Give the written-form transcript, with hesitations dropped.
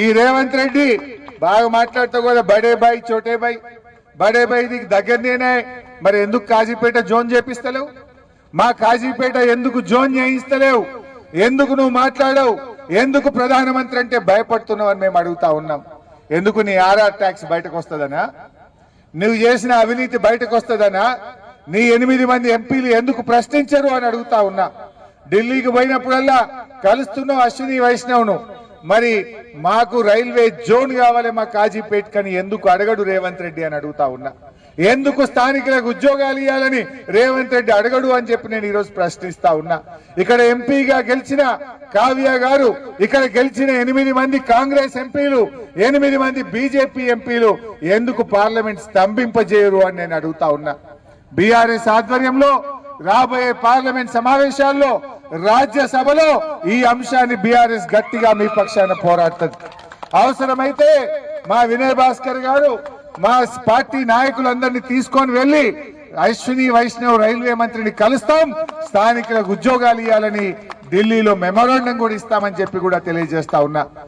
ఈ రేవంత్ రెడ్డి బాగా మాట్లాడుతావు కదా, బడే బాయ్ చోటే బాయ్, బడే బాయ్ నీకు దగ్గరనేనే, మరి ఎందుకు కాజీపేట జోన్ చేపిస్తలేవు? మా కాజీపేట ఎందుకు జోన్ చేయిస్తలేవు? ఎందుకు నువ్వు మాట్లాడవు? ఎందుకు ప్రధానమంత్రి అంటే భయపడుతున్నావు అని మేము అడుగుతా ఉన్నాం. ఎందుకు నీ ఆర్ఆర్ ట్యాక్స్ బయటకు వస్తుందనా? నువ్వు చేసిన అవినీతి బయటకు వస్తుందనా? నీ 8 మంది ఎంపీలు ఎందుకు ప్రశ్నించరు అని అడుగుతా ఉన్నా. ఢిల్లీకి పోయినప్పుడల్లా కలుస్తున్నావు అశ్విని వైష్ణవ్ను, మరి మాకు రైల్వే జోన్ కావాలి మా కాజీపేట్ కని ఎందుకు అడగడు రేవంత్ రెడ్డి అని అడుగుతా ఉన్నా. ఎందుకు స్థానికులకు ఉద్యోగాలు ఇవ్వాలని రేవంత్ రెడ్డి అడగడు అని చెప్పి నేను ఈరోజు ప్రశ్నిస్తా ఉన్నా. ఇక్కడ ఎంపీగా గెలిచిన కావ్య గారు, ఇక్కడ గెలిచిన 8 మంది కాంగ్రెస్ ఎంపీలు, 8 మంది బీజేపీ ఎంపీలు ఎందుకు పార్లమెంట్ స్తంభింపజేయరు అని నేను అడుగుతా ఉన్నా. బీఆర్ఎస్ ఆధ్వర్యంలో రాబోయే పార్లమెంట్ సమావేశాల్లో రాజ్యసభలో ఈ అంశాన్ని బీఆర్ఎస్ గట్టిగా మీ పక్షాన పోరాడుతుంది. అవసరమైతే మా వినయ్ భాస్కర్ గారు మా పార్టీ నాయకులందరినీ తీసుకొని వెళ్లి అశ్విని వైష్ణవ్ రైల్వే మంత్రిని కలుస్తాం, స్థానికులకు ఉద్యోగాలు ఇవ్వాలని ఢిల్లీలో మెమోరాండం కూడా ఇస్తామని చెప్పి కూడా తెలియజేస్తా ఉన్నా.